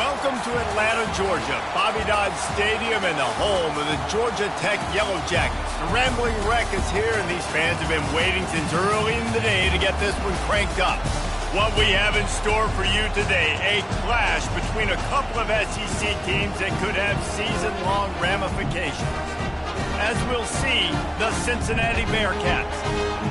Welcome to Atlanta, Georgia, Bobby Dodd Stadium and the home of the Georgia Tech Yellow Jackets. The Rambling Wreck is here, and these fans have been waiting since early in the day to get this one cranked up. What we have in store for you today, a clash between a couple of SEC teams that could have season-long ramifications. As we'll see, the Cincinnati Bearcats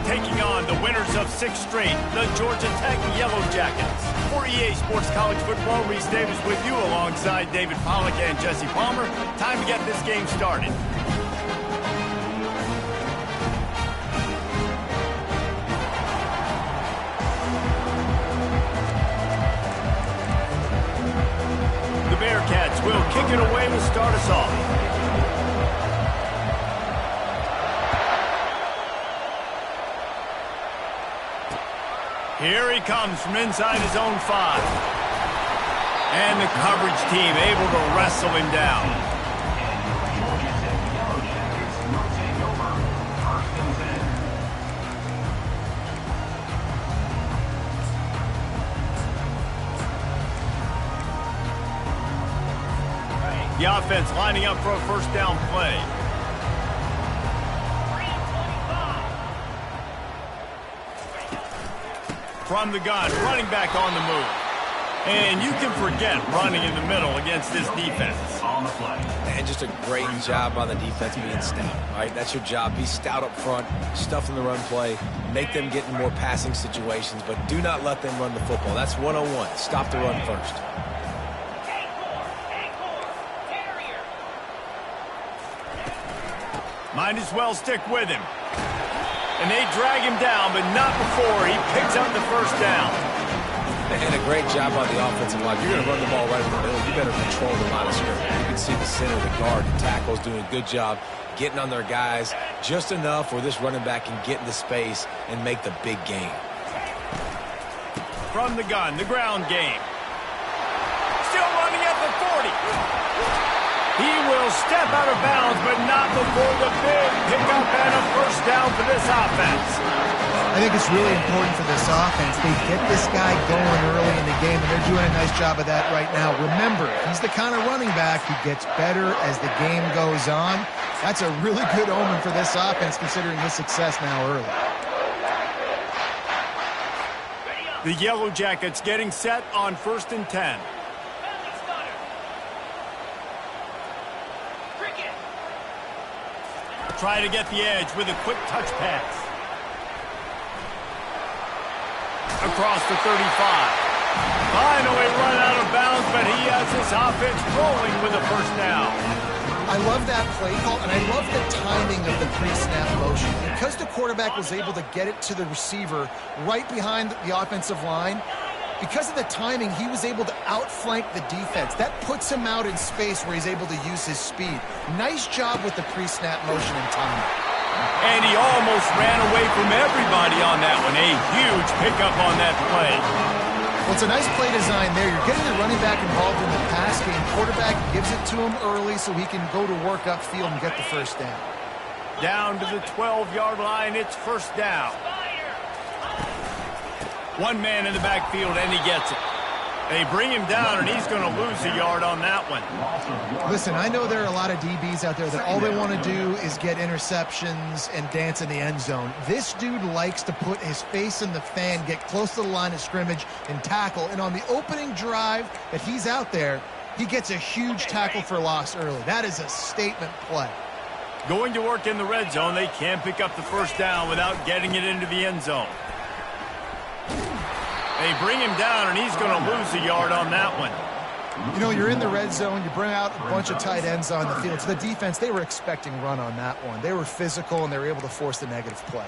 taking on the winners of 6 straight, the Georgia Tech Yellow Jackets. For EA Sports College Football, Reese Davis with you alongside David Pollack and Jesse Palmer. Time to get this game started. The Bearcats will kick it away to start us off. Here he comes from inside his own 5. And the coverage team able to wrestle him down. The offense lining up for a first down play. From the gun, running back on the move. And you can forget running in the middle against this defense. And just a great job by the defense being stout, right? That's your job. Be stout up front, stuff in the run play, make them get in more passing situations, but do not let them run the football. That's 101. Stop the run first. Might as well stick with him. And they drag him down, but not before he picks up the first down. And a great job by the offensive line. You're going to run the ball right in the middle. You better control the line of scrimmage. You can see the center, the guard, the tackles doing a good job getting on their guys just enough where this running back can get into space and make the big gain. From the gun, the ground game. Still running at the 40. He will step out of bounds, but not before the big pickup and a first down for this offense. I think it's really important for this offense. They get this guy going early in the game, and they're doing a nice job of that right now. Remember, he's the kind of running back who gets better as the game goes on. That's a really good omen for this offense, considering his success now early. The Yellow Jackets getting set on 1st and 10. Try to get the edge with a quick touch pass. Across the 35. Finally run out of bounds, but he has his offense rolling with a first down. I love that play call, and I love the timing of the pre-snap motion. Because the quarterback was able to get it to the receiver right behind the offensive line, because of the timing, he was able to outflank the defense. That puts him out in space where he's able to use his speed. Nice job with the pre-snap motion and timing. And he almost ran away from everybody on that one. A huge pickup on that play. Well, it's a nice play design there. You're getting the running back involved in the pass game. Quarterback gives it to him early so he can go to work upfield and get the first down. Down to the 12-yard line, it's first down. One man in the backfield, and he gets it. They bring him down, and he's going to lose a yard on that one. Listen, I know there are a lot of DBs out there that all they want to do is get interceptions and dance in the end zone. This dude likes to put his face in the fan, get close to the line of scrimmage, and tackle. And on the opening drive that he's out there, he gets a huge tackle for loss early. That is a statement play. Going to work in the red zone, they can't pick up the first down without getting it into the end zone. They bring him down, and he's going to lose a yard on that one. You know, you're in the red zone. You bring out a bunch of tight ends on the field. So the defense, they were expecting run on that one. They were physical, and they were able to force the negative play.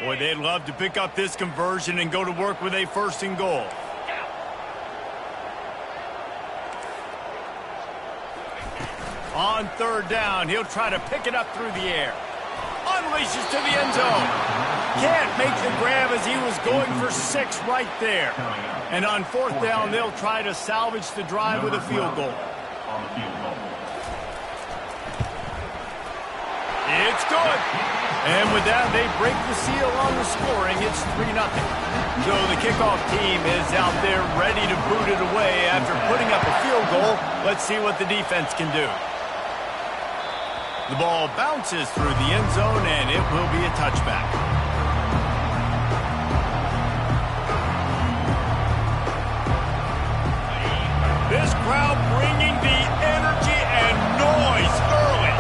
Boy, they'd love to pick up this conversion and go to work with a 1st and goal. On 3rd down, he'll try to pick it up through the air. Unleashes to the end zone. Can't make the grab as he was going for 6 right there. And on 4th down, they'll try to salvage the drive with a field goal. It's good. And with that, they break the seal on the scoring. It's 3-0. So the kickoff team is out there ready to boot it away after putting up a field goal. Let's see what the defense can do. The ball bounces through the end zone, and it will be a touchback. This crowd bringing the energy and noise early.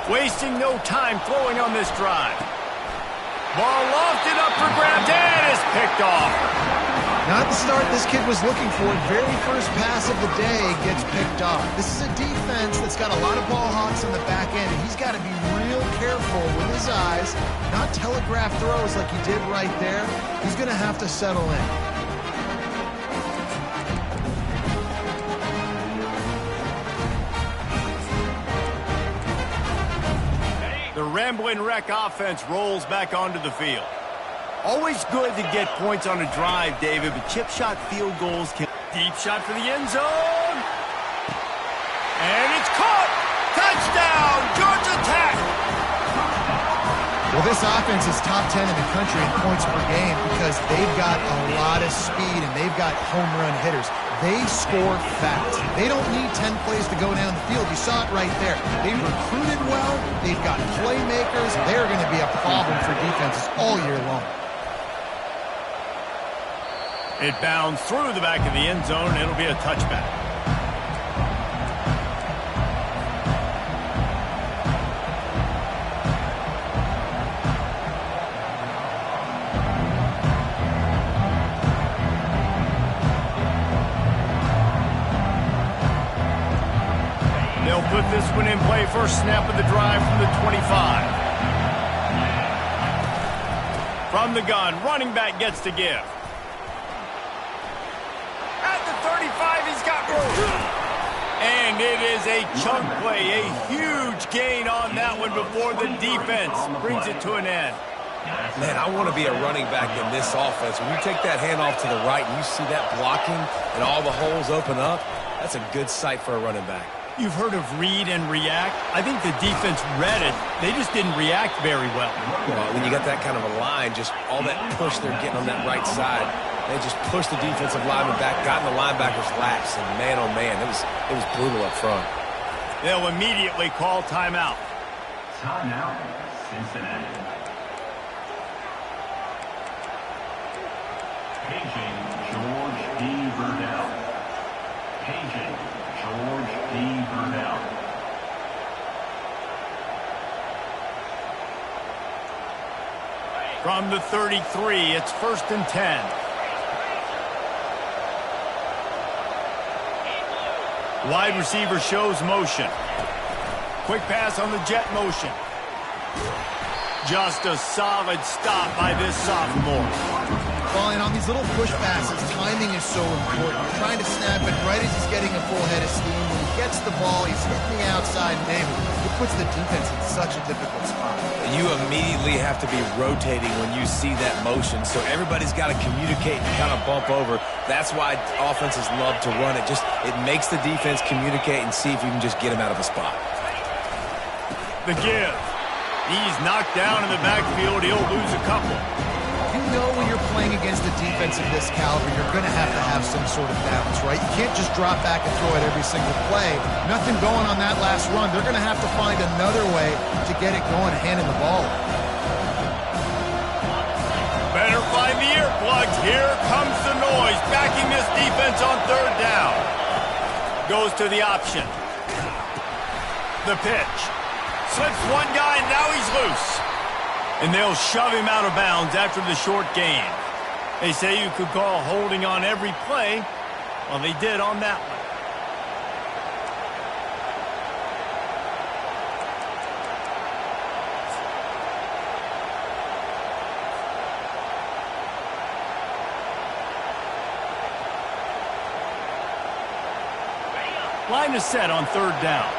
Wasting no time throwing on this drive. Ball lofted up for grabs and is picked off. Not the start this kid was looking for. Very first pass of the day gets picked off. This is a defense that's got a lot of ball hawks on the back end, and he's got to be real careful with his eyes, not telegraph throws like he did right there. He's going to have to settle in. The Rambling Wreck offense rolls back onto the field. Always good to get points on a drive, David, but chip shot field goals can... Deep shot for the end zone. And it's caught! Touchdown, Georgia Tech! Well, this offense is top 10 in the country in points per game because they've got a lot of speed and they've got home run hitters. They score fast. They don't need 10 plays to go down the field. You saw it right there. They recruited well. They've got playmakers. They're going to be a problem for defenses all year long. It bounds through the back of the end zone. It'll be a touchback. They'll put this one in play. First snap of the drive from the 25. From the gun, running back gets to give. At the 35, he's got room. And it is a chunk play, a huge gain on that one before the defense brings it to an end. Man, I want to be a running back in this offense. When you take that handoff to the right and you see that blocking and all the holes open up, that's a good sight for a running back. You've heard of read and react. I think the defense read it. They just didn't react very well. Well, when you got that kind of a line, just all that push they're getting on that right side, they just pushed the defensive lineman back, got in the linebacker's laps, and man, oh man, it was brutal up front. They'll immediately call timeout. Timeout, Cincinnati. Paging George D. Burdell. Paging George D. Burdell. From the 33, it's 1st and 10. Wide receiver shows motion. Quick pass on the jet motion. Just a solid stop by this sophomore. Well, and on these little push passes, timing is so important. You're trying to snap it right as he's getting a full head of steam. When he gets the ball, he's hitting the outside neighbor. It puts the defense in such a difficult spot. You immediately have to be rotating when you see that motion, so everybody's got to communicate and kind of bump over. That's why offenses love to run it. It makes the defense communicate and see if you can just get him out of a spot. The give. He's knocked down in the backfield. He'll lose a couple. You know when you're playing against a defense of this caliber, you're going to have some sort of balance, right? You can't just drop back and throw it every single play. Nothing going on that last run. They're going to have to find another way to get it going, handing the ball. Better find the earplugs. Here comes the noise, backing this defense on 3rd down. Goes to the option. The pitch. Slips one guy, and now he's loose. And they'll shove him out of bounds after the short gain. They say you could call holding on every play. Well, they did on that one. Line is set on 3rd down.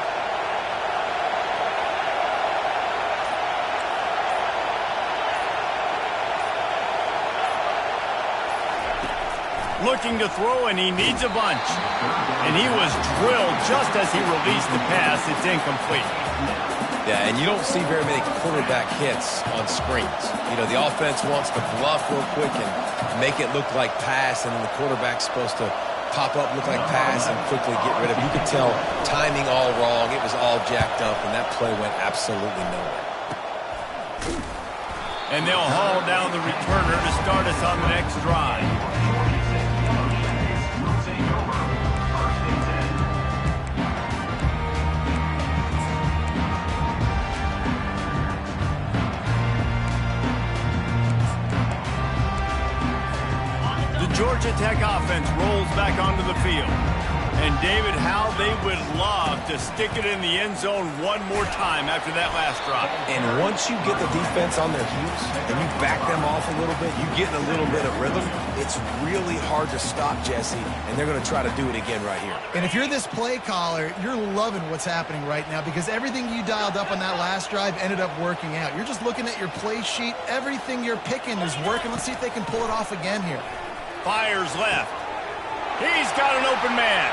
looking to throw, and he needs a bunch. And he was drilled just as he released the pass. It's incomplete. Yeah, and you don't see very many quarterback hits on screens. You know, the offense wants to bluff real quick and make it look like pass, and then the quarterback's supposed to pop up, look like pass, and quickly get rid of it. You could tell timing all wrong. It was all jacked up, and that play went absolutely nowhere. And they'll haul down the returner to start us on the next drive. Georgia Tech offense rolls back onto the field. And David, how they would love to stick it in the end zone one more time after that last drive. And once you get the defense on their heels and you back them off a little bit, you get in a little bit of rhythm, it's really hard to stop, Jesse, and they're going to try to do it again right here. And if you're this play caller, you're loving what's happening right now because everything you dialed up on that last drive ended up working out. You're just looking at your play sheet. Everything you're picking is working. Let's see if they can pull it off again here. Fires left. He's got an open man.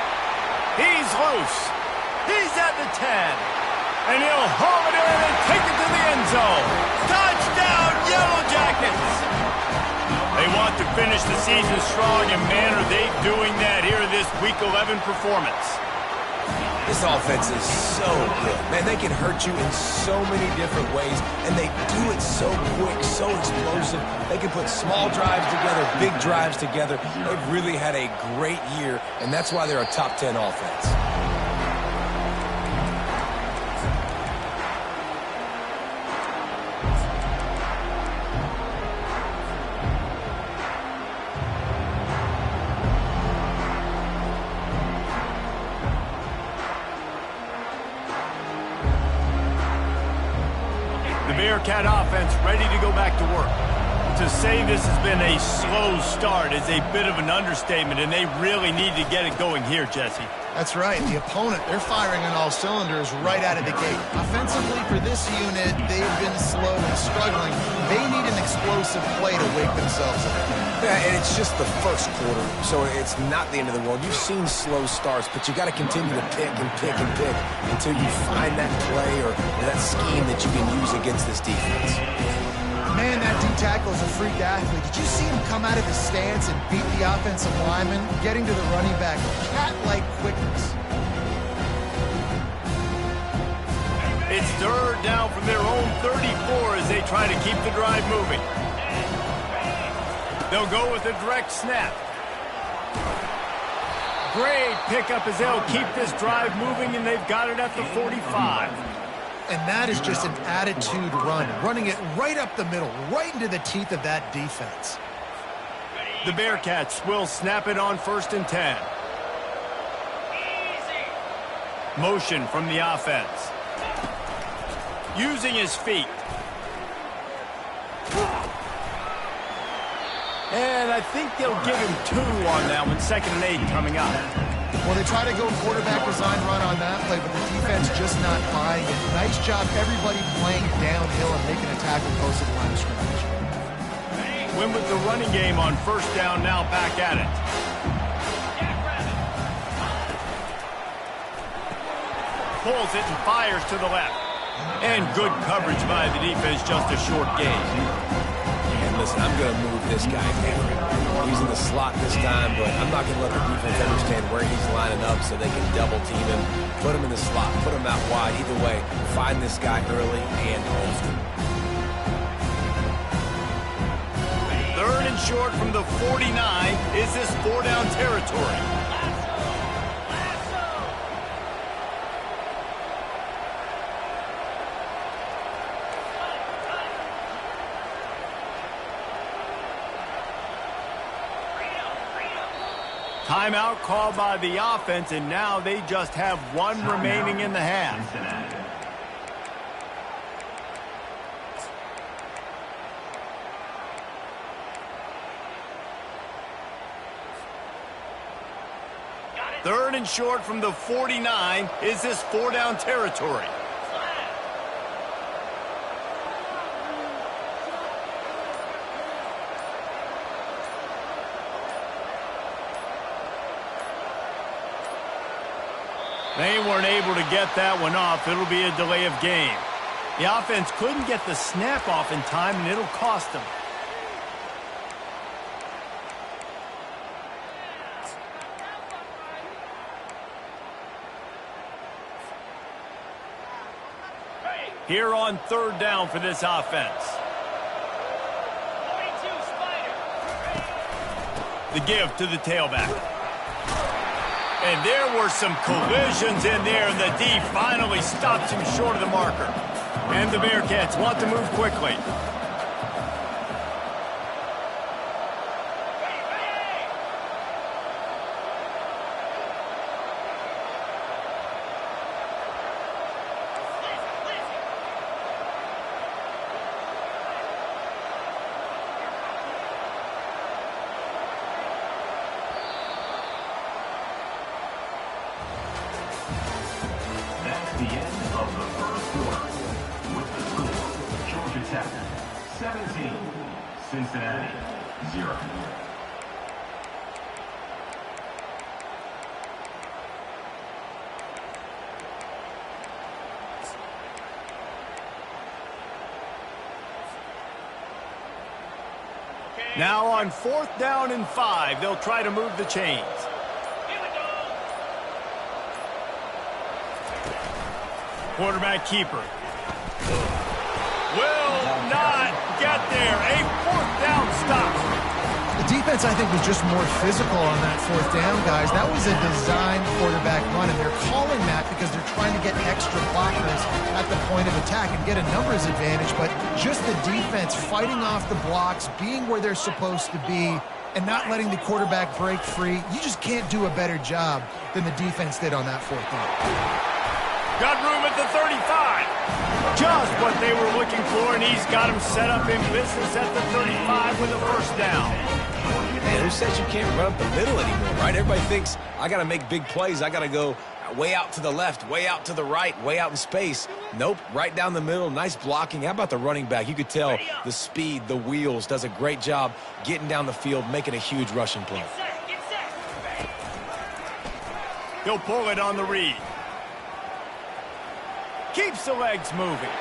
He's loose. He's at the 10. And he'll haul it in and take it to the end zone. Touchdown, Yellow Jackets! They want to finish the season strong, and man, are they doing that here in this Week 11 performance. This offense is so good. Man, they can hurt you in so many different ways, and they do it so quick, so explosive. They can put small drives together, big drives together. They've really had a great year, and that's why they're a top 10 offense. Bearcat offense ready to go back to work. To say this has been a slow start is a bit of an understatement, and they really need to get it going here, Jesse. That's right. The opponent, they're firing on all cylinders right out of the gate. Offensively, for this unit, they've been slow and struggling. They need an explosive play to wake themselves up. Yeah, and it's just the first quarter, so it's not the end of the world. You've seen slow starts, but you got to continue to pick and pick and pick until you find that play or that scheme that you can use against this defense. Man, that D-tackle is a freak athlete. Did you see him come out of his stance and beat the offensive lineman, getting to the running back with cat-like quickness? It's third down from their own 34 as they try to keep the drive moving. They'll go with a direct snap. Great pickup as they'll keep this drive moving, and they've got it at the 45. And that is just an attitude run, running it right up the middle, right into the teeth of that defense. The Bearcats will snap it on 1st and 10. Motion from the offense. Using his feet. And I think they'll give him 2 on that one. 2nd and 8 coming up. Well, they try to go quarterback design run on that play, but the defense just not buying it. Nice job, everybody playing downhill and making a tackle close to the line of scrimmage. Win with the running game on 1st down, now back at it. Pulls it and fires to the left. And good coverage by the defense, just a short gain. And listen, I'm going to move this guy down. He's in the slot this time, but I'm not going to let the defense understand where he's lining up so they can double team him, put him in the slot, put him out wide. Either way, find this guy early and often. 3rd and short from the 49. Is this 4-down territory? Timeout called by the offense, and now they just have 1 remaining in the half. Third and short from the 49. Is this 4-down territory? They weren't able to get that one off. It'll be a delay of game. The offense couldn't get the snap off in time, and it'll cost them. Here on third down for this offense. The give to the tailback. And there were some collisions in there, and the D finally stops him short of the marker. And the Bearcats want to move quickly. The end of the first quarter with the score, Georgia Tech 17, Cincinnati 0. Now on 4th down and 5, they'll try to move the chains. Quarterback keeper. Will not get there. A 4th down stop. The defense, I think, was just more physical on that 4th down, guys. That was a designed quarterback run, and they're calling that because they're trying to get extra blockers at the point of attack and get a numbers advantage, but just the defense fighting off the blocks, being where they're supposed to be, and not letting the quarterback break free. You just can't do a better job than the defense did on that 4th down. Got room at the 35. Just what they were looking for, and he's got him set up in business at the 35 with a first down. Man, who says you can't run up the middle anymore, right? Everybody thinks, I got to make big plays. I got to go way out to the left, way out to the right, way out in space. Nope, right down the middle, nice blocking. How about the running back? You could tell the speed, the wheels, does a great job getting down the field, making a huge rushing play. He'll pull it on the read. Keeps the legs moving.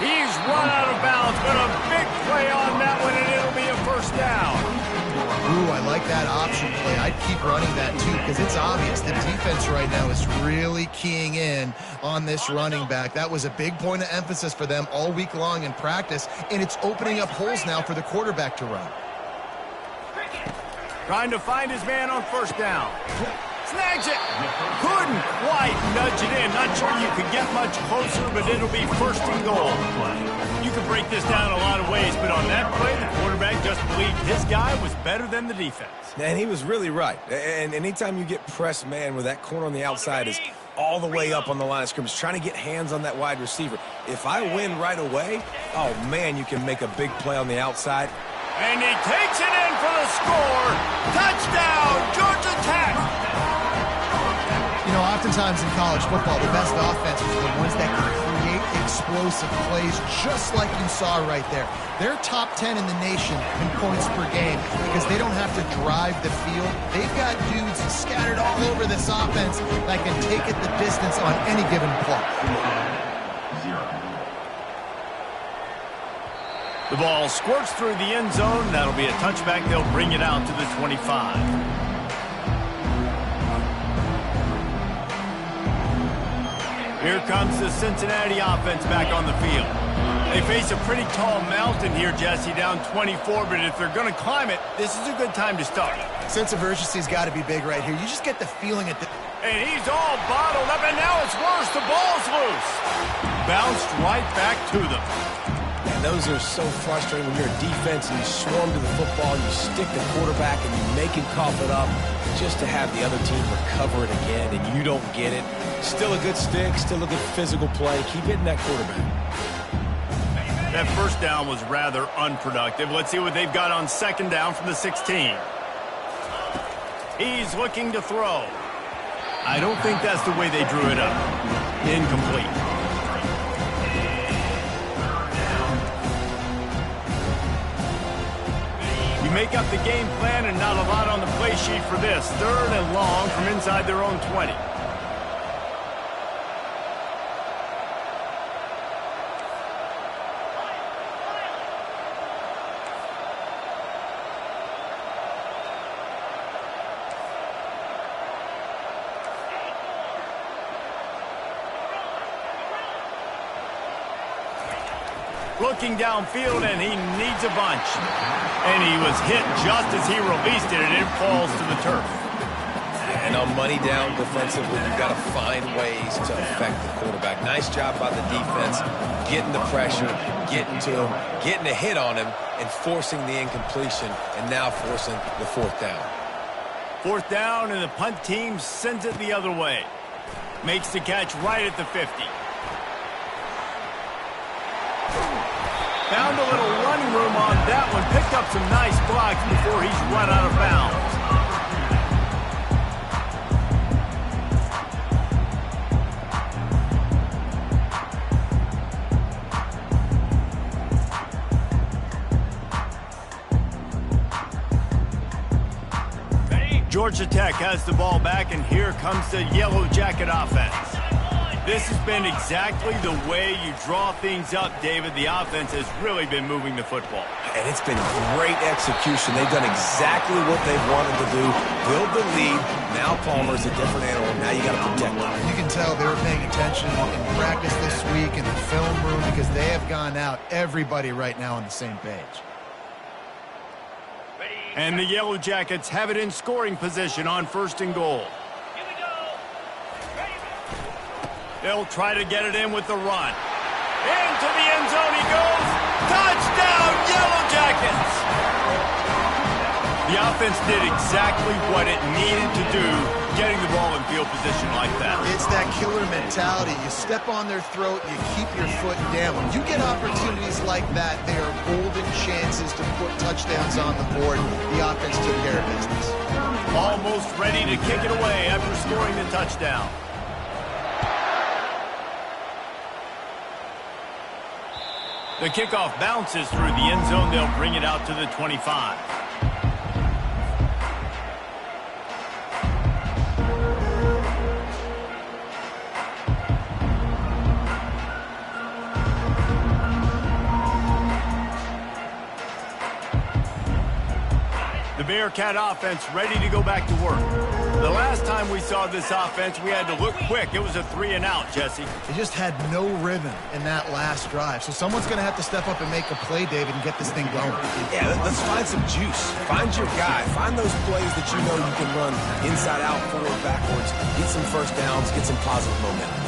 He's run out of bounds, but a big play on that one, and it'll be a first down. Ooh, I like that option play. I'd keep running that, too, because it's obvious the defense right now is really keying in on this running back. That was a big point of emphasis for them all week long in practice, and it's opening up holes now for the quarterback to run. Trying to find his man on first down. Snags it. Couldn't quite nudge it in. Not sure you could get much closer, but it'll be first and goal. You can break this down a lot of ways, but on that play, the quarterback just believed his guy was better than the defense. And he was really right. And anytime you get pressed man where that corner on the outside is all the way up on the line of scrimmage, trying to get hands on that wide receiver. If I win right away, oh, man, you can make a big play on the outside. And he takes it in for the score. Touchdown, Georgia Tech. You know, oftentimes in college football, the best offenses are the ones that can create explosive plays, just like you saw right there. They're top 10 in the nation in points per game because they don't have to drive the field. They've got dudes scattered all over this offense that can take it the distance on any given play. The ball squirts through the end zone. That'll be a touchback. They'll bring it out to the 25. Here comes the Cincinnati offense back on the field. They face a pretty tall mountain here, Jesse, down 24, but if they're going to climb it, this is a good time to start. Sense of urgency's got to be big right here. You just get the feeling at the... And he's all bottled up, and now it's worse. The ball's loose. Bounced right back to them. And those are so frustrating when you're a defense and you swarm to the football, you stick the quarterback and you make him cough it up just to have the other team recover it again and you don't get it. Still a good stick, still a good physical play. Keep hitting that quarterback. That first down was rather unproductive. Let's see what they've got on second down from the 16. He's looking to throw. I don't think that's the way they drew it up. Incomplete. You make up the game plan and not a lot on the play sheet for this. Third and long from inside their own 20. Looking downfield, and he needs a bunch. And he was hit just as he released it, and it falls to the turf. And on money down defensively, you've got to find ways to affect the quarterback. Nice job by the defense, getting the pressure, getting to him, getting a hit on him, and forcing the incompletion, and now forcing the fourth down. Fourth down, and the punt team sends it the other way. Makes the catch right at the 50. Found a little running room on that one. Picked up some nice blocks before he's run out of bounds. Georgia Tech has the ball back, and here comes the Yellow Jacket offense. This has been exactly the way you draw things up, David. The offense has really been moving the football. And it's been great execution. They've done exactly what they've wanted to do. Build the lead. Now Palmer's a different animal. Now you got to protect him. You can tell they were paying attention in practice this week in the film room because they have gone out, everybody right now on the same page. And the Yellow Jackets have it in scoring position on 1st and goal. They'll try to get it in with the run. Into the end zone he goes. Touchdown, Yellow Jackets! The offense did exactly what it needed to do, getting the ball in field position like that. It's that killer mentality. You step on their throat, you keep your foot down. When you get opportunities like that, they are golden chances to put touchdowns on the board. The offense took care of business. Almost ready to kick it away after scoring the touchdown. The kickoff bounces through the end zone. They'll bring it out to the 25. The Bearcat offense ready to go back to work. The last time we saw this offense, we had to look quick. It was a 3-and-out, Jesse. They just had no rhythm in that last drive. So someone's going to have to step up and make a play, David, and get this thing going. Yeah, let's find some juice. Find your guy. Find those plays that you know you can run inside out, forward, backwards. Get some first downs. Get some positive momentum.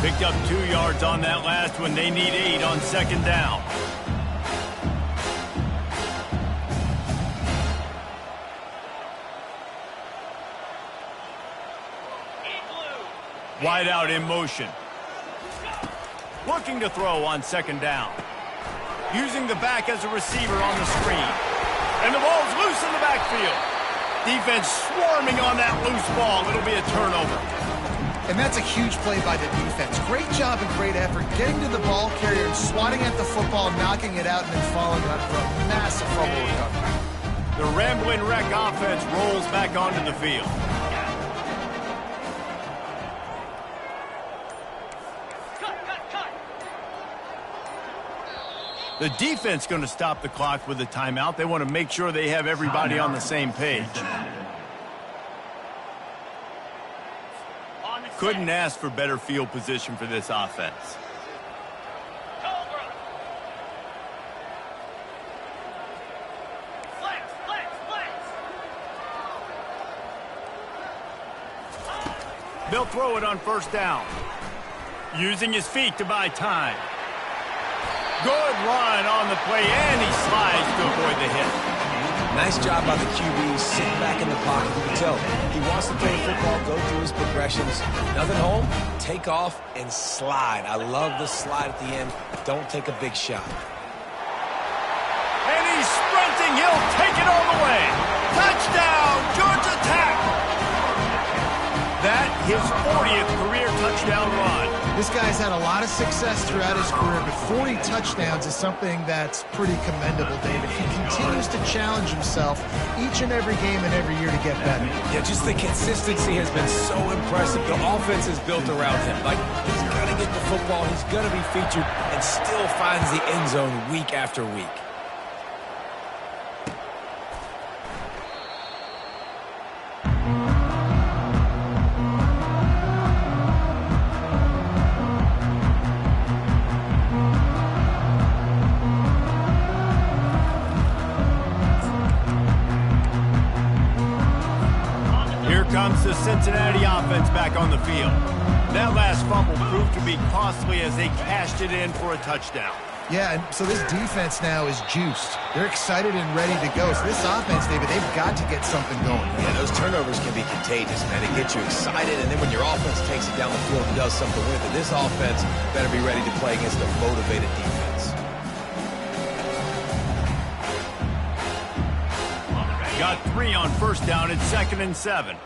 Picked up 2 yards on that last one. They need 8 on 2nd down. Wide out in motion. Looking to throw on 2nd down. Using the back as a receiver on the screen. And the ball's loose in the backfield. Defense swarming on that loose ball. It'll be a turnover. And that's a huge play by the defense. Great job and great effort getting to the ball carrier and swatting at the football, knocking it out, and then following up for a massive fumble recovery. The Rambling Wreck offense rolls back onto the field. The defense going to stop the clock with a timeout. They want to make sure they have everybody on the same page. Couldn't ask for better field position for this offense. They'll throw it on 1st down. Using his feet to buy time. Good run on the play, and he slides to avoid the hit. Nice job by the QB, sitting back in the pocket. You can tell he wants to throw the football, go through his progressions. Nothing home, take off, and slide. I love the slide at the end. Don't take a big shot. And he's sprinting. He'll take it all the way. Touchdown, Georgia Tech. That his 40th career touchdown run. This guy's had a lot of success throughout his career, but 40 touchdowns is something that's pretty commendable, David. He continues to challenge himself each and every game and every year to get better. Yeah, just the consistency has been so impressive. The offense is built around him. Like, he's going to get the football, he's going to be featured, and still finds the end zone week after week. comes the Cincinnati offense back on the field. That last fumble proved to be costly as they cashed it in for a touchdown. Yeah, and so this defense now is juiced. They're excited and ready to go. So this offense, David, they've got to get something going. Yeah, those turnovers can be contagious, man. It gets you excited, and then when your offense takes it down the field and does something with it, this offense better be ready to play against a motivated defense. Got 3 on first down. It's 2nd and 7.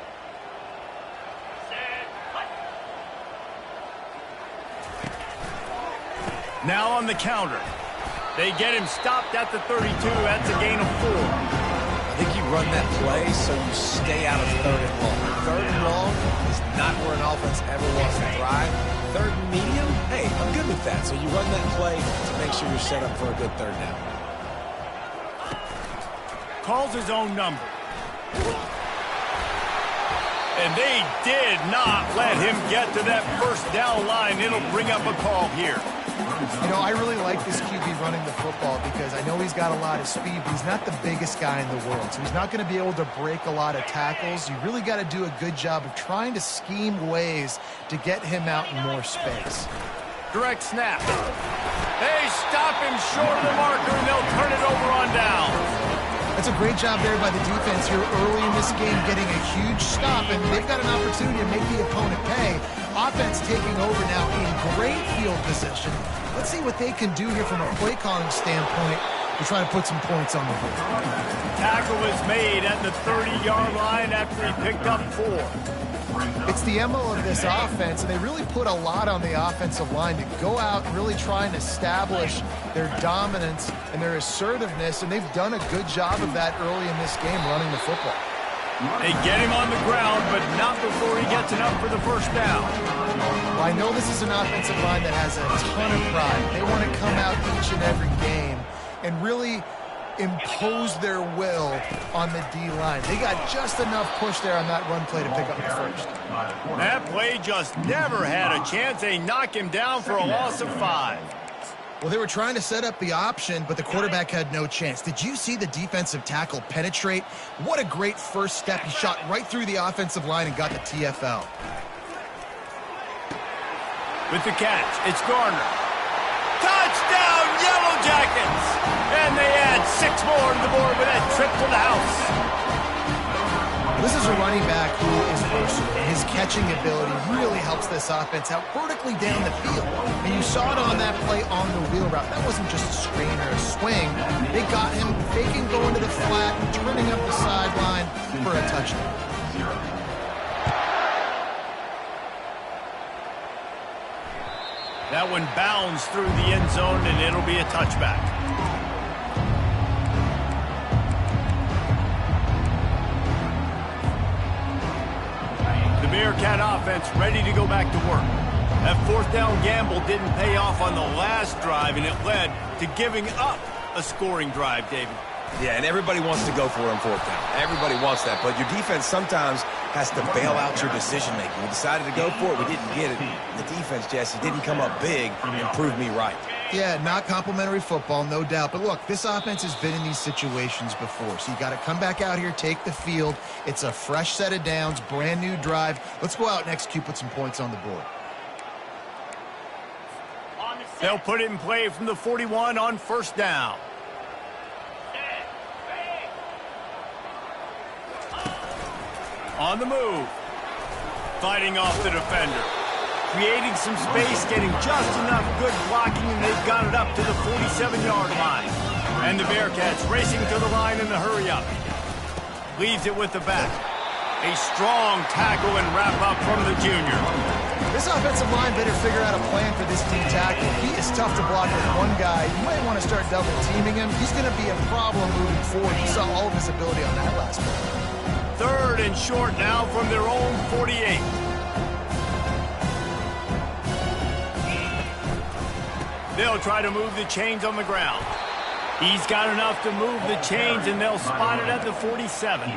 Now on the counter. They get him stopped at the 32. That's a gain of 4. I think you run that play so you stay out of 3rd and long. 3rd and long is not where an offense ever wants to thrive. 3rd and medium, hey, I'm good with that. So you run that play to make sure you're set up for a good 3rd down. Calls his own number. And they did not let him get to that first down line. It'll bring up a call here. You know, I really like this QB running the football because I know he's got a lot of speed, but he's not the biggest guy in the world. So he's not going to be able to break a lot of tackles. You really got to do a good job of trying to scheme ways to get him out in more space. Direct snap. They stop him short of the marker, and they'll turn it over on down. That's a great job there by the defense here early in this game, getting a huge stop, and they've got an opportunity to make the opponent pay. Offense taking over now in great field position. Let's see what they can do here from a play calling standpoint to try to put some points on the board. Tackle is made at the 30-yard line after he picked up 4. It's the MO of this offense, and they really put a lot on the offensive line to go out and really try and establish their dominance and their assertiveness, and they've done a good job of that early in this game running the football. They get him on the ground, but not before he gets enough for the first down. Well, I know this is an offensive line that has a ton of pride. They want to come out each and every game and really impose their will on the D-line. They got just enough push there on that run play to pick up the first. That play just never had a chance. They knock him down for a loss of 5. Well, they were trying to set up the option, but the quarterback had no chance. Did you see the defensive tackle penetrate? What a great first step. He shot right through the offensive line and got the TFL. With the catch, it's Garner. Touchdown, Yellow Jackets! And they add 6 more to the board with that trip to the house. This is a running back who is versatile. His catching ability really helps this offense out vertically down the field. And you saw it on that play on the wheel route. That wasn't just a screen or a swing. They got him faking going to the flat, turning up the sideline for a touchdown. That one bounds through the end zone, and it'll be a touchback. The Bearcat offense ready to go back to work. That 4th down gamble didn't pay off on the last drive, and it led to giving up a scoring drive, David. Yeah, and everybody wants to go for it on 4th down. Everybody wants that, but your defense sometimes has to bail out your decision-making. We decided to go for it. We didn't get it. The defense, Jesse, didn't come up big and prove me right. Yeah, not complimentary football, no doubt. But look, this offense has been in these situations before. So you got to come back out here, take the field. It's a fresh set of downs, brand new drive. Let's go out and execute, put some points on the board. They'll put it in play from the 41 on 1st down. On the move. Fighting off the defender. Creating some space, getting just enough good blocking, and they've got it up to the 47-yard line. And the Bearcats racing to the line in the hurry-up. Leaves it with the back. A strong tackle and wrap-up from the junior. This offensive line better figure out a plan for this D tackle. He is tough to block with one guy. You might want to start double-teaming him. He's going to be a problem moving forward. You saw all of his ability on that last play. 3rd and short now from their own 48. They'll try to move the chains on the ground. He's got enough to move the chains, and they'll spot it at the 47.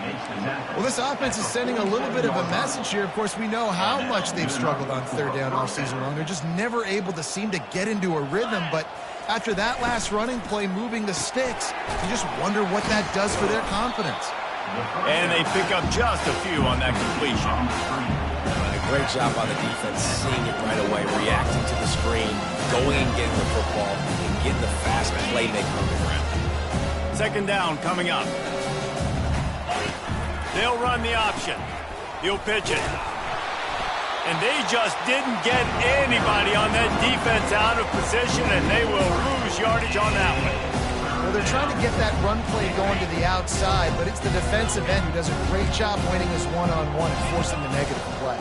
Well, this offense is sending a little bit of a message here. Of course, we know how much they've struggled on 3rd down all season long. They're just never able to seem to get into a rhythm. But after that last running play, moving the sticks, you just wonder what that does for their confidence. And they pick up just a few on that completion. Great job by the defense, seeing it right away, reacting to the screen, going and getting the football, and getting the fast playmaker on the ground. Second down coming up. They'll run the option. He'll pitch it. And they just didn't get anybody on that defense out of position, and they will lose yardage on that one. Well, they're trying to get that run play going to the outside, but it's the defensive end who does a great job winning his one-on-one and forcing the negative play.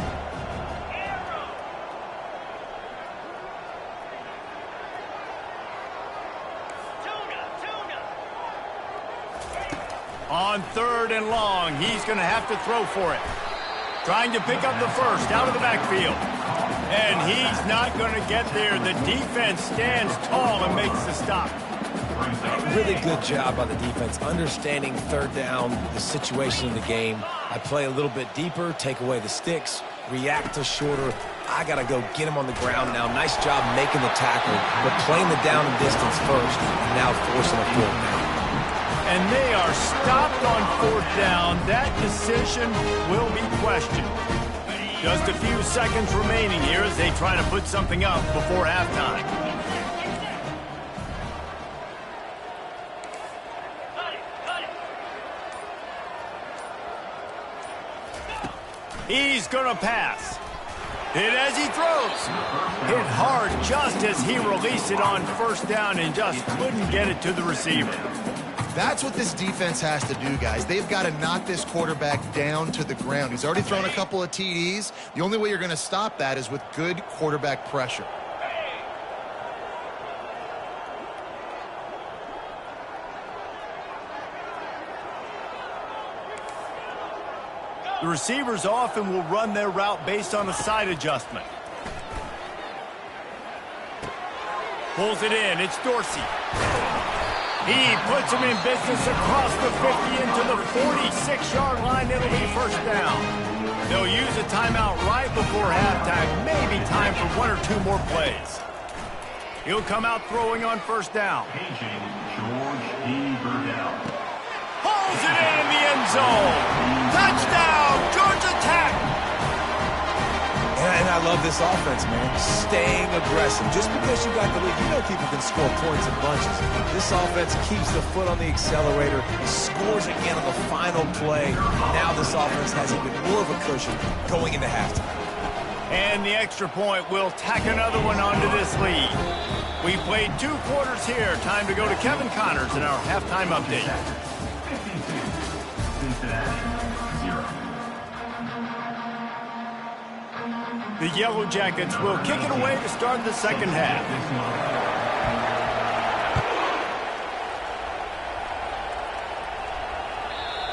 On third and long, he's going to have to throw for it. Trying to pick up the first out of the backfield. And he's not going to get there. The defense stands tall and makes the stop. Really good job by the defense, understanding third down, the situation in the game. I play a little bit deeper, take away the sticks, react to shorter. I got to go get him on the ground now. Nice job making the tackle, but playing the down and distance first, and now forcing a fourth down. And they are stopped on fourth down. That decision will be questioned. Just a few seconds remaining here as they try to put something up before halftime. He's going to pass. Hit as he throws. Hit hard just as he released it on first down and just couldn't get it to the receiver. That's what this defense has to do, guys. They've got to knock this quarterback down to the ground. He's already thrown a couple of TDs. The only way you're going to stop that is with good quarterback pressure. The receivers often will run their route based on a side adjustment. Pulls it in. It's Dorsey. He puts him in business across the 50 into the 46-yard line. It'll be first down. They'll use a timeout right before halftime. Maybe time for one or two more plays. He'll come out throwing on first down. Pulls it in the end zone. Touchdown, Georgia Tech. And I love this offense, man. Staying aggressive. Just because you got the lead, you know people can score points in bunches. This offense keeps the foot on the accelerator, scores again on the final play. Now this offense has even more of a cushion going into halftime. And the extra point will tack another one onto this lead. We played 2 quarters here. Time to go to Kevin Connors in our halftime update. 52, Cincinnati, 0. The Yellow Jackets will kick it away to start the second half.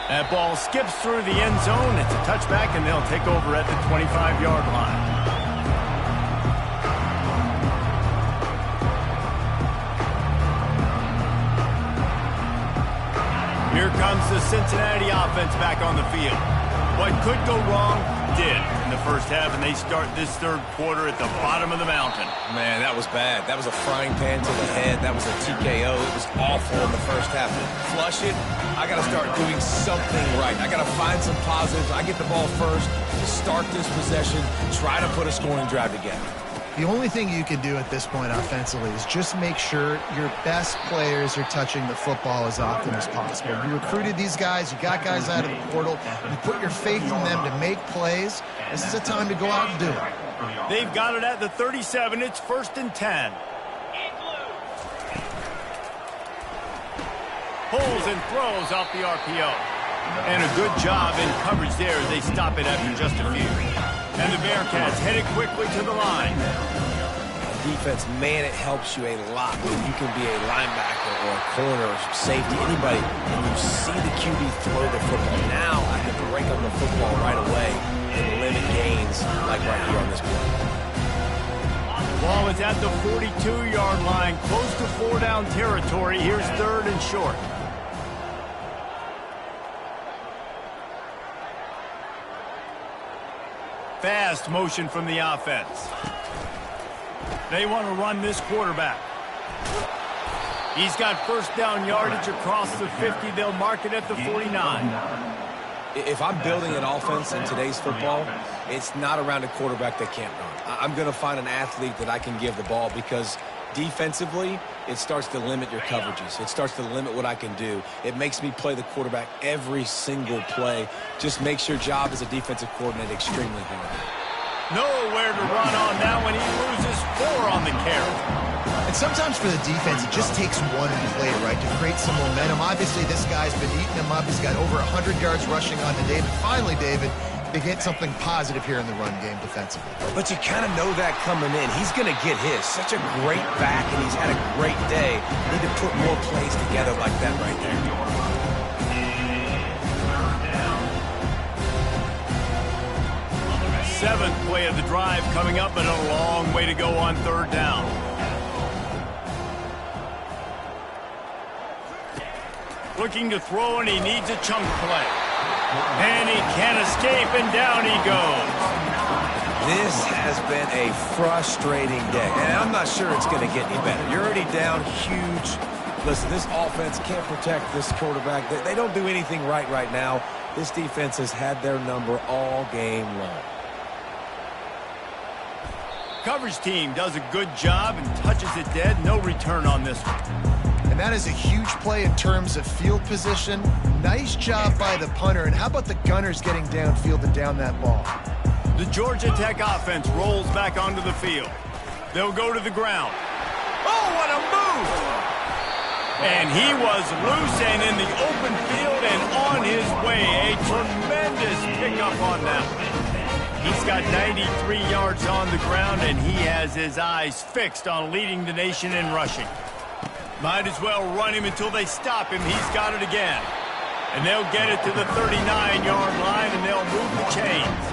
That ball skips through the end zone. It's a touchback, and they'll take over at the 25-yard line. Here comes the Cincinnati offense back on the field. What could go wrong did in the first half, and they start this third quarter at the bottom of the mountain. Man, that was bad. That was a frying pan to the head. That was a TKO. It was awful in the first half. Flush it. I got to start doing something right. I got to find some positives. I get the ball first to start this possession, try to put a scoring drive together. The only thing you can do at this point offensively is just make sure your best players are touching the football as often as possible. You recruited these guys, you got guys out of the portal, you put your faith in them to make plays. This is a time to go out and do it. They've got it at the 37. It's 1st and 10. Pulls and throws off the RPO. And a good job in coverage there as they stop it after just a few. And the Bearcats headed quickly to the line. Defense, man, it helps you a lot when you can be a linebacker or a corner or safety, anybody, and you see the QB throw the football. Now I can break on the football right away and limit gains like right here on this play. Ball is at the 42-yard line, close to 4-down territory. Here's 3rd and short. Fast motion from the offense. They want to run this quarterback. He's got first down yardage across the 50. They'll mark it at the 49. If I'm building an offense in today's football, it's not around a quarterback that can't run. I'm going to find an athlete that I can give the ball, because defensively, it starts to limit your coverages. It starts to limit what I can do. It makes me play the quarterback every single play. Just makes your job as a defensive coordinator extremely hard. Nowhere to run on now when he loses 4 on the carry. And sometimes for the defense, it just takes one play, right, to create some momentum. Obviously, this guy's been eating him up. He's got over 100 yards rushing on to David. Finally, David, they get something positive here in the run game defensively. But you kind of know that coming in. He's going to get his. Such a great back, and he's had a great day. Need to put more plays together like that right there. Seventh play of the drive coming up, but a long way to go on third down. Looking to throw, and he needs a chunk play. And he can't escape, and down he goes. This has been a frustrating day, and I'm not sure it's going to get any better. You're already down huge. Listen, this offense can't protect this quarterback. They don't do anything right now. This defense has had their number all game long. Coverage team does a good job and touches it dead. No return on this one. And that is a huge play in terms of field position. Nice job by the punter. And how about the gunners getting downfield and down that ball? The Georgia Tech offense rolls back onto the field. They'll go to the ground. Oh, what a move! And he was loose and in the open field and on his way. A tremendous pickup on that one. He's got 93 yards on the ground, and he has his eyes fixed on leading the nation in rushing. Might as well run him until they stop him. He's got it again. And they'll get it to the 39-yard line, and they'll move the chains.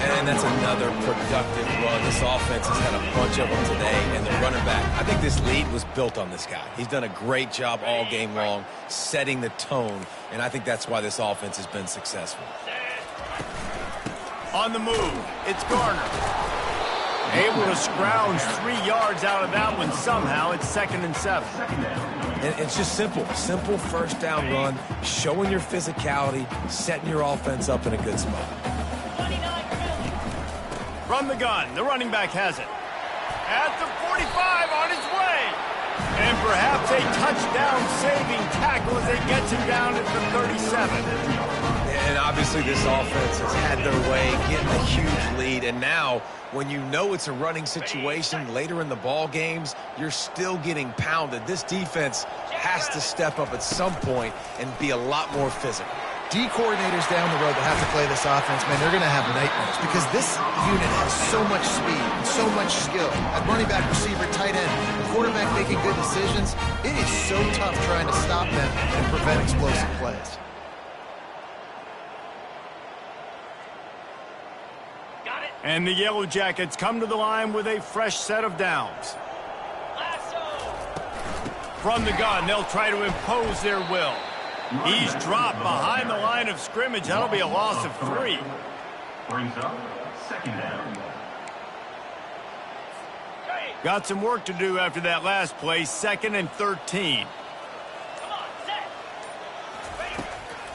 And that's another productive run. This offense has had a bunch of them today, and the running back, I think this lead was built on this guy. He's done a great job all game long setting the tone, and I think that's why this offense has been successful. On the move, it's Garner. Able to scrounge 3 yards out of that one somehow. It's 2nd and 7. And it's just simple first down run, showing your physicality, setting your offense up in a good spot. From the gun, the running back has it. At the 45, on his way. And perhaps a touchdown-saving tackle as they get him down at the 37. And obviously this offense has had their way, getting a huge lead. And now, when you know it's a running situation later in the ball games, you're still getting pounded. This defense has to step up at some point and be a lot more physical. D coordinators down the road that have to play this offense, man, they're going to have nightmares because this unit has so much speed and so much skill. At running back, receiver, tight end, the quarterback making good decisions. It is so tough trying to stop them and prevent explosive plays. And the Yellow Jackets come to the line with a fresh set of downs. From the gun, they'll try to impose their will. He's dropped behind the line of scrimmage. That'll be a loss of 3. Brings up 2nd down. Got some work to do after that last play. 2nd and 13.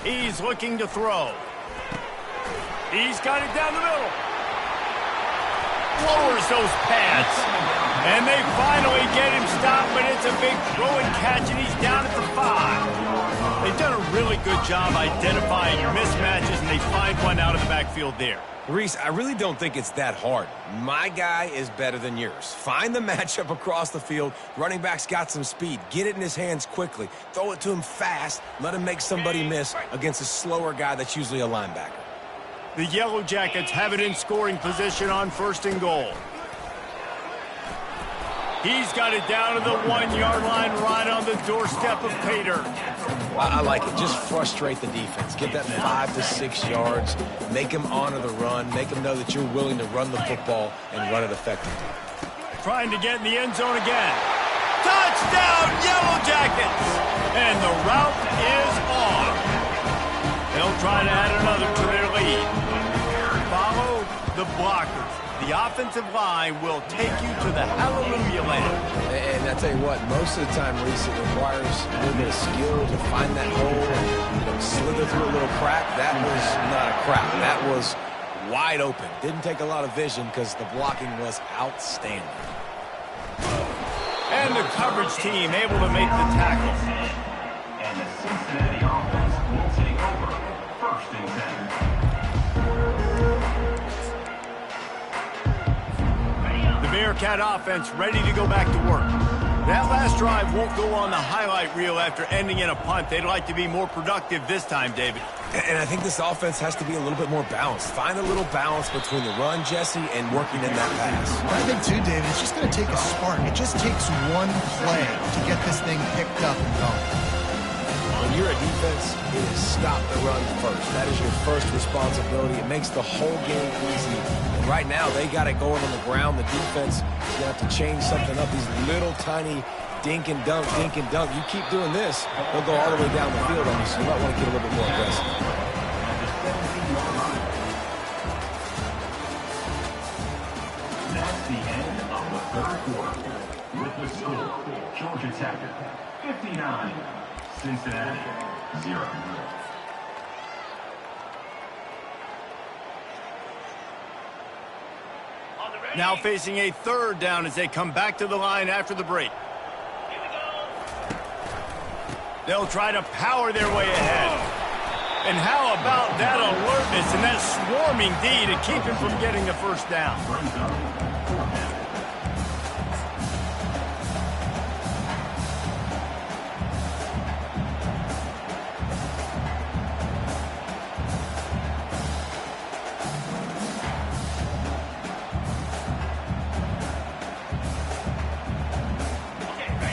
He's looking to throw. He's got it down the middle. Lowers those pads. And they finally get him stopped, but it's a big throw and catch, and he's down at the 5. They've done a really good job identifying mismatches, and they find one out of the backfield there. Reese, I really don't think it's that hard. My guy is better than yours. Find the matchup across the field. Running back's got some speed. Get it in his hands quickly. Throw it to him fast. Let him make somebody miss against a slower guy that's usually a linebacker. The Yellow Jackets have it in scoring position on 1st and goal. He's got it down to the 1-yard line right on the doorstep of Pater. I like it. Just frustrate the defense. Get that 5 to 6 yards. Make them honor the run. Make them know that you're willing to run the football and run it effectively. Trying to get in the end zone again. Touchdown, Yellow Jackets! And the route is on. They'll try to add another to their lead. Follow the blockers. the offensive line will take you to the hallelujah land. And I tell you what, most of the time, Reese, it requires a little bit of skill to find that hole and slither through a little crack. That was not a crack. That was wide open. Didn't take a lot of vision because the blocking was outstanding. And the coverage team able to make the tackle. And the Cincinnati offense will take over. 1st and 10. The Bearcat offense ready to go back to work. That last drive won't go on the highlight reel after ending in a punt. They'd like to be more productive this time, David. And I think this offense has to be a little bit more balanced. Find a little balance between the run, Jesse, and working in that pass. I think, too, David, it's just going to take a spark. It just takes one play to get this thing picked up and going. When you're a defense, it is stop the run first. That is your first responsibility. It makes the whole game easy. And right now, they got it going on the ground. The defense is going to have to change something up. These little tiny dink and dunk, dink and dunk. You keep doing this, they'll go all the way down the field on you, so you might want to get a little bit more aggressive. That's the end of the 3rd quarter. With the score, Georgia Tech 59, Cincinnati 0. Now facing a 3rd down as they come back to the line after the break. They'll try to power their way ahead. And how about that alertness and that swarming D to keep him from getting the 1st down?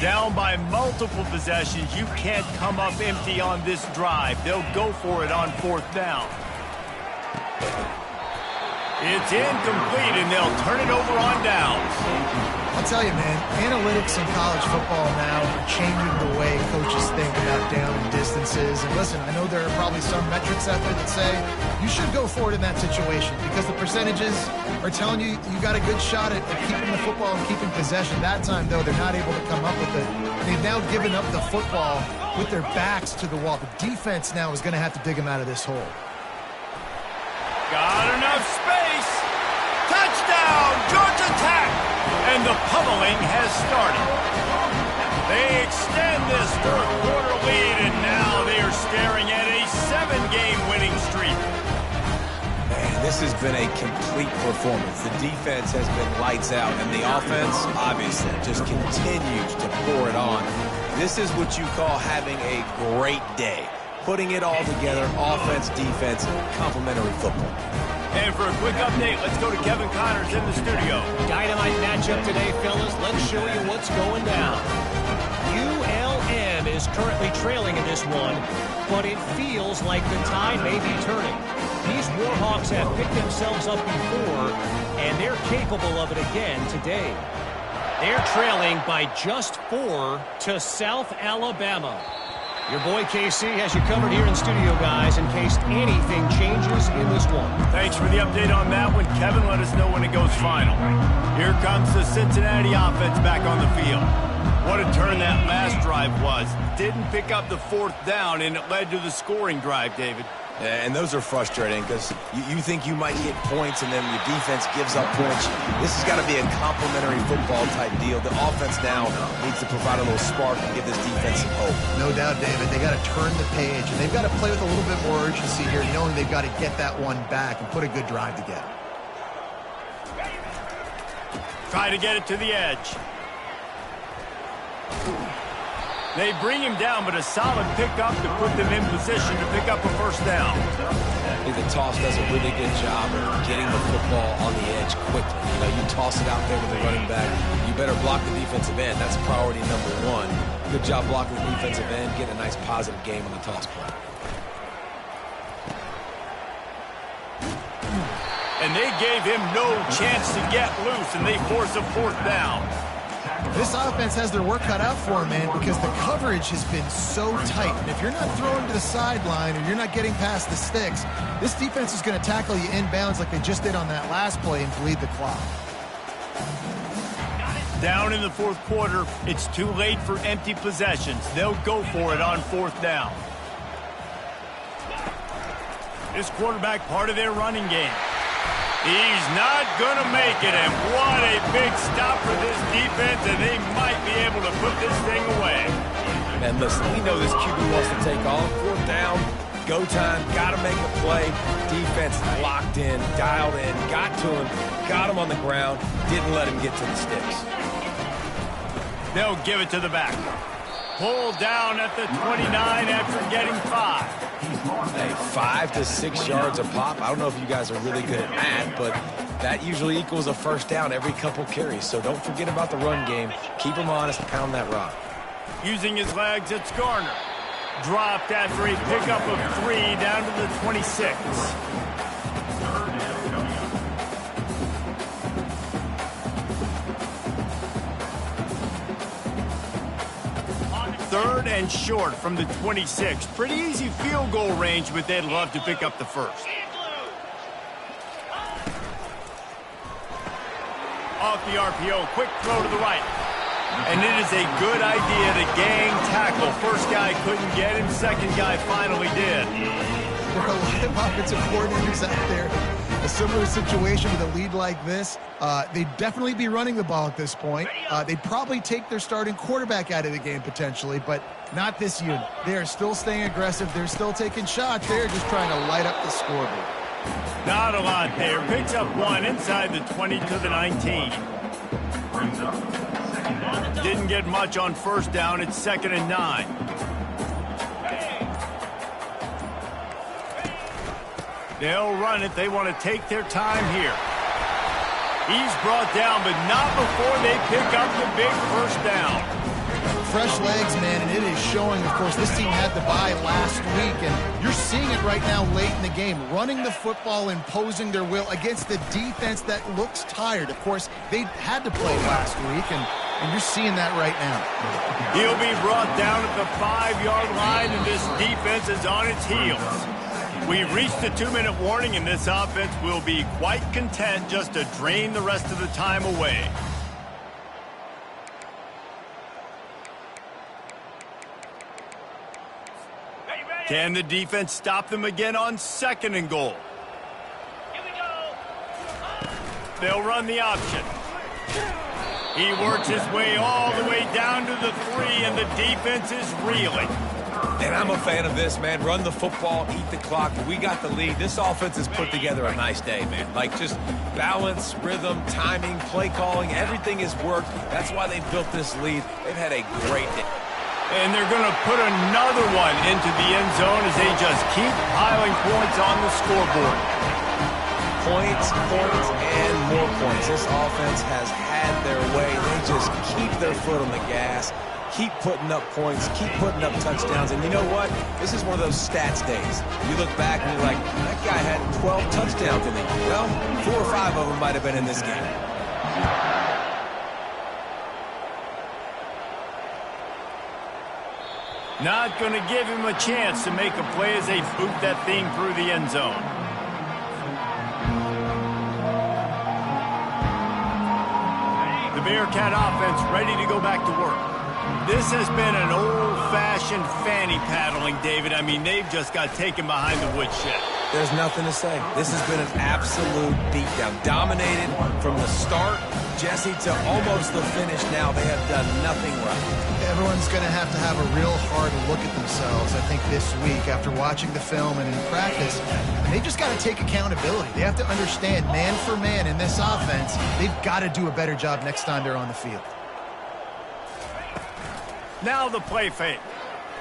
Down by multiple possessions, you can't come up empty on this drive. They'll go for it on 4th down. It's incomplete, and they'll turn it over on downs. I'll tell you, man, analytics in college football now are changing the way coaches think about down and distances. And listen, I know there are probably some metrics out there that say you should go for it in that situation because the percentages are telling you you got a good shot at keeping the football and keeping possession. That time, though, they're not able to come up with it. They've now given up the football with their backs to the wall. The defense now is going to have to dig them out of this hole. Got enough space. Touchdown, Georgia Tech. And the pummeling has started. They extend this 4th quarter lead, and now they are staring at a 7-game winning streak. Man, this has been a complete performance. The defense has been lights out, and the offense, obviously, just continues to pour it on. This is what you call having a great day. Putting it all together, offense, defense, complementary football. And for a quick update, let's go to Kevin Connors in the studio. Dynamite matchup today, fellas. Let's show you what's going down. ULM is currently trailing in this one, but it feels like the tide may be turning. These Warhawks have picked themselves up before, and they're capable of it again today. They're trailing by just 4 to South Alabama. Your boy KC has you covered here in studio, guys, in case anything changes in this one. Thanks for the update on that one, Kevin. Let us know when it goes final. Here comes the Cincinnati offense back on the field. What a turn that last drive was. Didn't pick up the 4th down, and it led to the scoring drive, David. Yeah, and those are frustrating because you think you might get points and then your defense gives up points. This has got to be a complementary football type deal. The offense now needs to provide a little spark and give this defense some hope. No doubt, David. They got to turn the page, and they've got to play with a little bit more urgency here, knowing they've got to get that one back and put a good drive together. Try to get it to the edge. They bring him down, but a solid pickup to put them in position to pick up a 1st down. I think the toss does a really good job of getting the football on the edge quickly. You know, you toss it out there with the running back. You better block the defensive end. That's priority number 1. Good job blocking the defensive end, getting a nice positive game on the toss play. And they gave him no chance to get loose, and they force a 4th down. This offense has their work cut out for them, man, because the coverage has been so tight. And if you're not throwing to the sideline or you're not getting past the sticks, this defense is going to tackle you inbounds like they just did on that last play and bleed the clock. Down in the fourth quarter, it's too late for empty possessions. They'll go for it on fourth down. This quarterback part of their running game. He's not going to make it, and what a big stop for this defense, and they might be able to put this thing away. Man, listen, we know this QB wants to take off. Fourth down, go time, got to make a play. Defense locked in, dialed in, got to him, got him on the ground, didn't let him get to the sticks. They'll give it to the back. Pulled down at the 29 after getting 5. Hey, 5 to 6 yards a pop. I don't know if you guys are really good at math, but that usually equals a first down every couple carries. So don't forget about the run game. Keep them honest, pound that rock. Using his legs, it's Garner. Dropped after a pickup of 3 down to the 26. Third and short from the 26. Pretty easy field goal range, but they'd love to pick up the first. Off the RPO, quick throw to the right. And it is a good idea to gang tackle. First guy couldn't get him, second guy finally did. There are a lot of offensive coordinators out there. A similar situation with a lead like this, they'd definitely be running the ball at this point. They'd probably take their starting quarterback out of the game potentially, but not this unit. They are still staying aggressive. They're still taking shots. They're just trying to light up the scoreboard. Not a lot there. Picks up 1 inside the 20 to the 19. Didn't get much on first down. It's 2nd and 9. They'll run it. They want to take their time here. He's brought down, but not before they pick up the big first down. Fresh legs, man, and it is showing. Of course, this team had the bye last week, and you're seeing it right now late in the game. Running the football, imposing their will against the defense that looks tired. Of course, they had to play last week, and you're seeing that right now. He'll be brought down at the 5-yard line, and this defense is on its heels. We've reached the 2-minute warning, and this offense will be quite content just to drain the rest of the time away. Can the defense stop them again on 2nd and goal? Here we go. They'll run the option. He works his way all the way down to the 3, and the defense is reeling. And I'm a fan of this, man. Run the football, eat the clock. We got the lead. This offense has put together a nice day, man. Like, just balance, rhythm, timing, play calling, everything has worked. That's why they built this lead. They've had a great day. And they're going to put another one into the end zone as they just keep piling points on the scoreboard. Points, and more points. This offense has had their way. They just keep their foot on the gas, keep putting up points, keep putting up touchdowns. And you know what? This is one of those stats days. You look back and you're like, that guy had 12 touchdowns in the game. Well, 4 or 5 of them might have been in this game. Not going to give him a chance to make a play as they boot that thing through the end zone. The Bearcat offense ready to go back to work. This has been an old-fashioned fanny paddling, David. I mean, they've just got taken behind the woodshed. There's nothing to say. This has been an absolute beatdown. Dominated from the start, Jesse, to almost the finish now. They have done nothing right. Everyone's going to have a real hard look at themselves, I think, this week after watching the film and in practice. And they just got to take accountability. They have to understand, man for man in this offense, they've got to do a better job next time they're on the field. Now the play fake.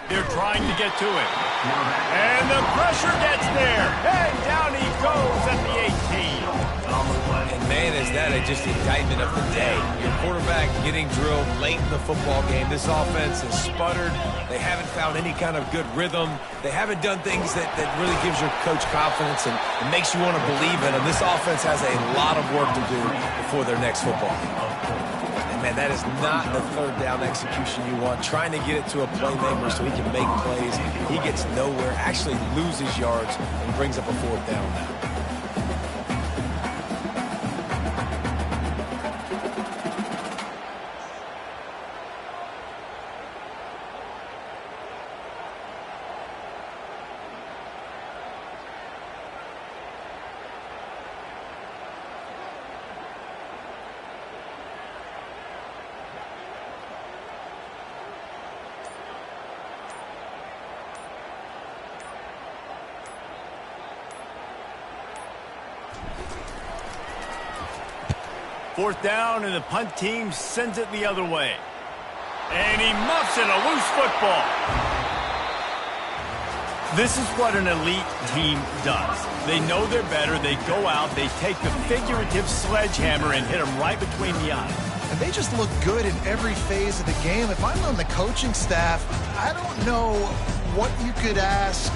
They're trying to get to it. And the pressure gets there. And down he goes at the 18. And man, is that just indictment of the day. Your quarterback getting drilled late in the football game. This offense has sputtered. They haven't found any kind of good rhythm. They haven't done things that really gives your coach confidence and makes you want to believe in them. This offense has a lot of work to do before their next football game. And And that is not the third down execution you want. Trying to get it to a playmaker so he can make plays. He gets nowhere, actually loses yards, and brings up a fourth down now. Fourth down, and the punt team sends it the other way. And he muffs it, a loose football. This is what an elite team does. They know they're better. They go out, they take the figurative sledgehammer and hit them right between the eyes. And they just look good in every phase of the game. If I'm on the coaching staff, I don't know what you could ask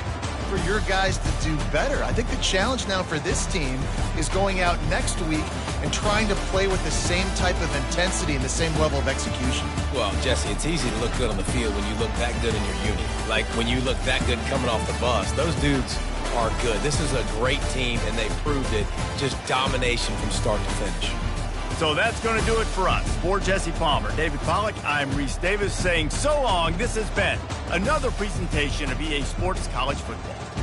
for your guys to do better. I think the challenge now for this team is going out next week and trying to play with the same type of intensity and the same level of execution. Well, Jesse, it's easy to look good on the field when you look that good in your unit. Like when you look that good coming off the bus. Those dudes are good. This is a great team, and they proved it. Just domination from start to finish. So that's going to do it for us. For Jesse Palmer, David Pollack, I'm Reese Davis saying so long. This has been another presentation of EA Sports College Football.